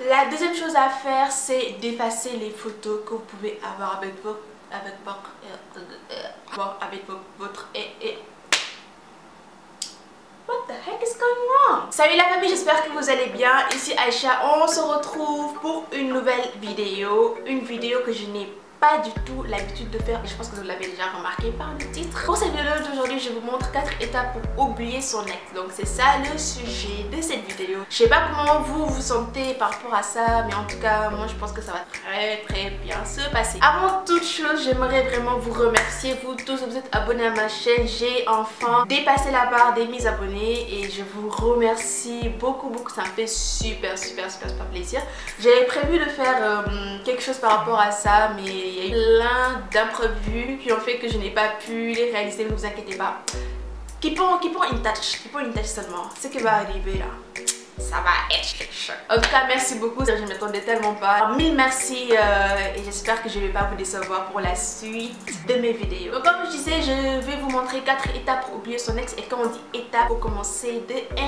La deuxième chose à faire, c'est d'effacer les photos que vous pouvez avoir avec votre What the heck is going on? Salut la famille, j'espère que vous allez bien. Ici Aïcha, on se retrouve pour une nouvelle vidéo. Une vidéo que je n'ai pas du tout l'habitude de faire. Je pense que vous l'avez déjà remarqué par le titre. Pour cette vidéo d'aujourd'hui, je vous montre 4 étapes pour oublier son ex. Donc c'est ça le sujet de cette vidéo. Je sais pas comment vous vous sentez par rapport à ça, mais en tout cas, moi je pense que ça va très bien se passer. Avant toute chose, j'aimerais vraiment vous remercier, vous tous, vous êtes abonnés à ma chaîne. J'ai enfin dépassé la barre des 1000 abonnés et je vous remercie beaucoup. Ça me fait super plaisir. J'avais prévu de faire quelque chose par rapport à ça, mais il y a eu plein d'imprévus qui ont fait que je n'ai pas pu les réaliser. Ne vous inquiétez pas. Keep on in touch seulement. Ce qui va arriver là, ça va être quelque chose. En tout cas, merci beaucoup. Je ne m'attendais tellement pas. Mille merci et j'espère que je ne vais pas vous décevoir pour la suite de mes vidéos. Donc, comme je disais, je vais vous montrer 4 étapes pour oublier son ex. Et quand on dit étapes, pour commencer de 1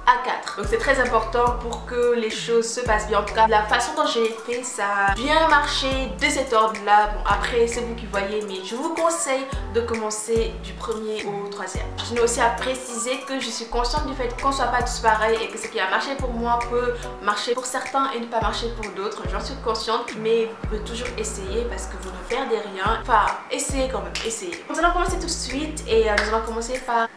à 4. Donc c'est très important pour que les choses se passent bien. En tout cas, la façon dont j'ai fait, ça a bien marché de cet ordre là. Bon, après c'est vous qui voyez, mais je vous conseille de commencer du premier au troisième. Je tenais aussi à préciser que je suis consciente du fait qu'on soit pas tous pareils et que ce qui a marché pour moi peut marcher pour certains et ne pas marcher pour d'autres. J'en suis consciente, mais vous pouvez toujours essayer parce que vous ne perdez rien. Enfin, essayez quand même, essayez. Nous allons commencer tout de suite et nous allons commencer par...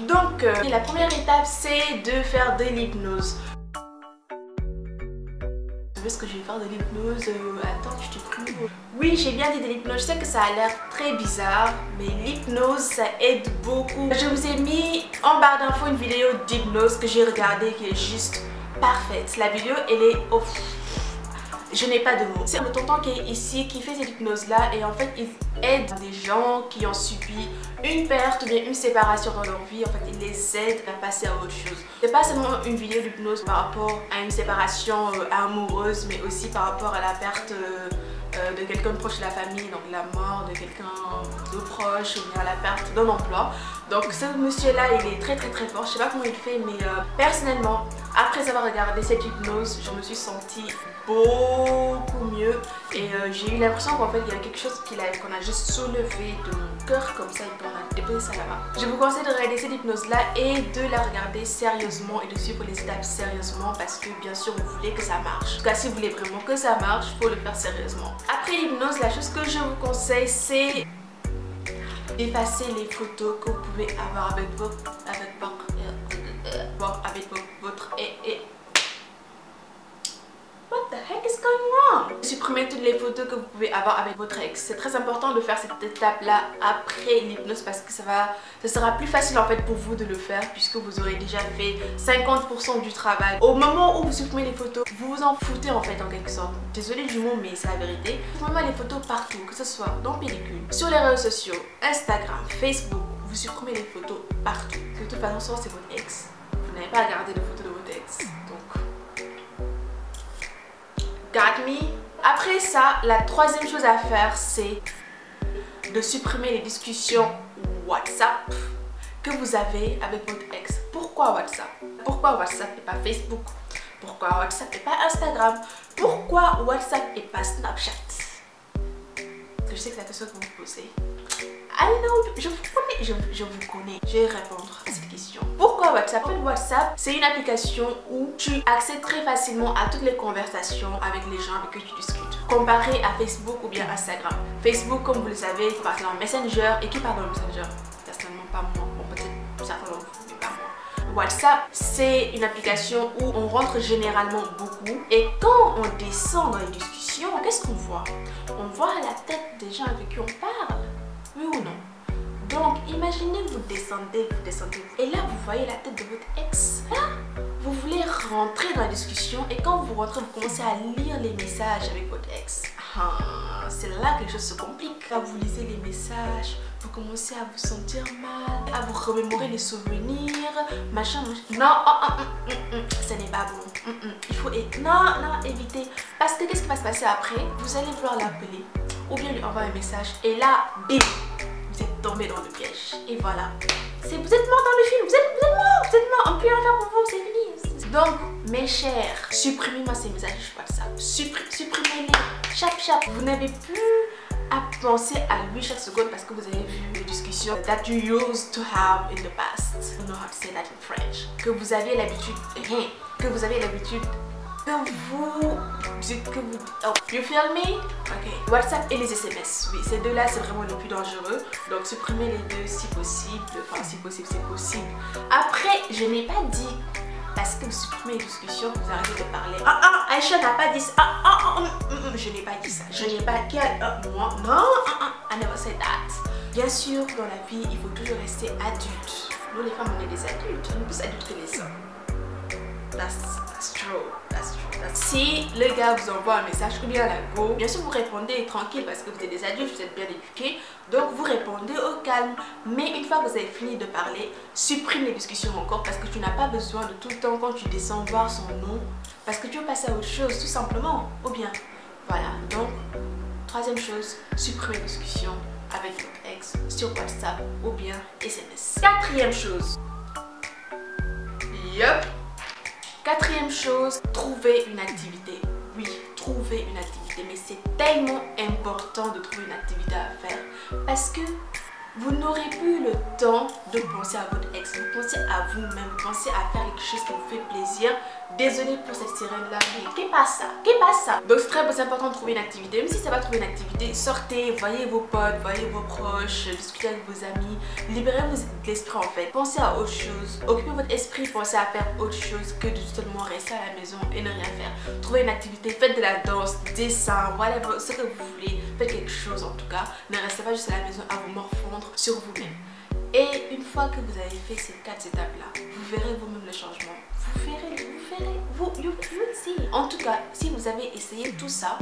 Donc, la première étape, c'est de faire de l'hypnose. Vous savez ce que je vais faire de l'hypnose? Attends, je te prie. Oui, j'ai bien dit de l'hypnose. Je sais que ça a l'air très bizarre, mais l'hypnose, ça aide beaucoup. Je vous ai mis en barre d'infos une vidéo d'hypnose que j'ai regardée qui est juste parfaite. La vidéo, elle est... Oh, je n'ai pas de mots. C'est le tonton qui est ici, qui fait cette hypnose là et en fait il aide des gens qui ont subi une perte ou bien une séparation dans leur vie. En fait il les aide à passer à autre chose. C'est pas seulement une vidéo d'hypnose par rapport à une séparation amoureuse, mais aussi par rapport à la perte de quelqu'un de proche de la famille, donc la mort de quelqu'un de proche ou bien la perte d'un emploi. Donc ce monsieur là il est très fort. Je sais pas comment il fait, mais personnellement après avoir regardé cette hypnose, je me suis sentie beaucoup mieux et j'ai eu l'impression qu'en fait il y a quelque chose qu'on a juste soulevé de mon cœur comme ça et qu'on a déposé ça là-bas. Je vous conseille de regarder cette hypnose là et de la regarder sérieusement et de suivre les étapes sérieusement parce que bien sûr vous voulez que ça marche. En tout cas si vous voulez vraiment que ça marche, il faut le faire sérieusement. Après l'hypnose, la chose que je vous conseille c'est d'effacer les photos que vous pouvez avoir avec votre What the heck is going on? Supprimez toutes les photos que vous pouvez avoir avec votre ex. C'est très important de faire cette étape là après l'hypnose parce que ça sera plus facile en fait pour vous de le faire puisque vous aurez déjà fait 50% du travail. Au moment où vous supprimez les photos, vous vous en foutez en fait en quelque sorte. Désolée du mot mais c'est la vérité. Supprimez les photos partout, que ce soit dans pellicule, sur les réseaux sociaux, Instagram, Facebook. Vous supprimez les photos partout. De toute façon c'est votre ex. Vous n'avez pas à garder de photos de votre ex. Donc... Got me? Après ça, la troisième chose à faire, c'est de supprimer les discussions WhatsApp que vous avez avec votre ex. Pourquoi WhatsApp? Pourquoi WhatsApp et pas Facebook? Pourquoi WhatsApp et pas Instagram? Pourquoi WhatsApp et pas Snapchat? Parce que je sais que c'est la question que vous me posez. I know, je vous connais. Je vais répondre à cette question. Pourquoi WhatsApp? En fait, WhatsApp, c'est une application où tu accèdes très facilement à toutes les conversations avec les gens avec qui tu discutes. Comparé à Facebook ou bien Instagram. Facebook, comme vous le savez, il parle dans Messenger. Et qui parle dans Messenger? Personnellement, pas moi. Bon, peut-être certains d'entre vous, mais pas moi. WhatsApp, c'est une application où on rentre généralement beaucoup. Et quand on descend dans les discussions, qu'est-ce qu'on voit? On voit la tête des gens avec qui on parle. Oui ou non? Donc imaginez vous descendez et là vous voyez la tête de votre ex. Là vous voulez rentrer dans la discussion et quand vous rentrez vous commencez à lire les messages avec votre ex. C'est là que les choses se compliquent. Quand vous lisez les messages, vous commencez à vous sentir mal, à vous remémorer les souvenirs, machin. Non, ce n'est pas bon. Il faut éviter. Parce que qu'est-ce qui va se passer après? Vous allez vouloir l'appeler ou bien lui envoyer un message et là, bim, vous êtes tombé dans le piège. Et voilà. Vous êtes mort dans le film, vous êtes mort, on peut rien faire pour vous, c'est fini. Donc mes chers, supprimez-moi ces messages WhatsApp. Supprimez-les. Chap. Vous n'avez plus à penser à lui chaque seconde parce que vous avez vu les discussions that you used to have in the past. I don't know how to say that in French. Que vous aviez l'habitude, que vous oh, you feel me? Ok. WhatsApp et les SMS, oui, ces deux-là, c'est vraiment les plus dangereux. Donc, supprimez les deux si possible. Enfin, si possible, c'est possible. Après, je n'ai pas dit, parce que vous supprimez les discussions, vous arrêtez de parler. Aïcha n'a pas dit ça. Je n'ai pas dit ça. Je n'ai pas dit moi. Non, I never said that. Bien sûr, dans la vie, il faut toujours rester adulte. Nous, les femmes, on est des adultes. On est plus adultes que les hommes. That's true. Si le gars vous envoie un message ou bien la go, bien sûr vous répondez tranquille parce que vous êtes des adultes, vous êtes bien éduqués, donc vous répondez au calme. Mais une fois que vous avez fini de parler, supprime les discussions encore parce que tu n'as pas besoin de tout le temps quand tu descends voir son nom parce que tu veux passer à autre chose tout simplement. Ou bien, voilà. Donc, troisième chose, supprimez les discussions avec votre ex sur WhatsApp ou bien SMS. Quatrième chose. Quatrième chose, trouver une activité. Oui, trouver une activité. Mais c'est tellement important de trouver une activité à faire parce que vous n'aurez plus le temps de penser à votre ex. Vous pensez à vous-même, vous pensez à faire quelque chose qui vous fait plaisir. Désolée pour cette sirène-là, mais qu'est-ce que ça? Donc c'est très important de trouver une activité. Même si ça va trouver une activité, sortez, voyez vos potes, voyez vos proches, discutez avec vos amis. Libérez-vous de l'esprit en fait. Pensez à autre chose. Occupez votre esprit, pensez à faire autre chose que de seulement rester à la maison et ne rien faire. Trouvez une activité, faites de la danse, dessin, whatever, ce que vous voulez. Faites quelque chose en tout cas. Ne restez pas juste à la maison à vous morfondre sur vous-même. Et une fois que vous avez fait ces 4 étapes-là, vous verrez vous-même le changement. You will see. En tout cas, si vous avez essayé tout ça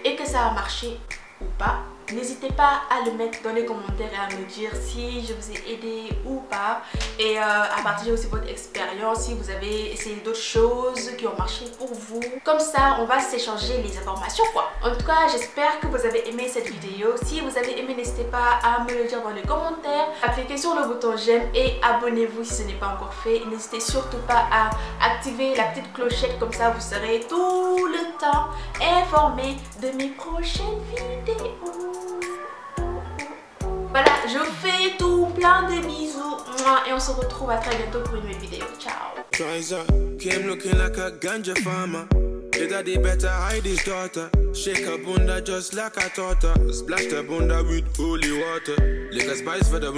et que ça a marché ou pas, n'hésitez pas à le mettre dans les commentaires et à me dire si je vous ai aidé ou pas et à partager aussi votre expérience si vous avez essayé d'autres choses qui ont marché pour vous. Comme ça, on va s'échanger les informations quoi. En tout cas, j'espère que vous avez aimé cette vidéo. Si vous avez aimé, n'hésitez pas à me le dire dans les commentaires, à cliquer sur le bouton j'aime et abonnez-vous si ce n'est pas encore fait. N'hésitez surtout pas à activer la petite clochette, comme ça vous serez tout le temps informé de mes prochaines vidéos. Voilà, je vous fais tout plein de bisous et on se retrouve à très bientôt pour une nouvelle vidéo. Ciao. Came looking like a ganja farmer. The daddy better hide his daughter. Shake her bunda just like I taught her. Splash the bunda with holy water. Lick a spice for the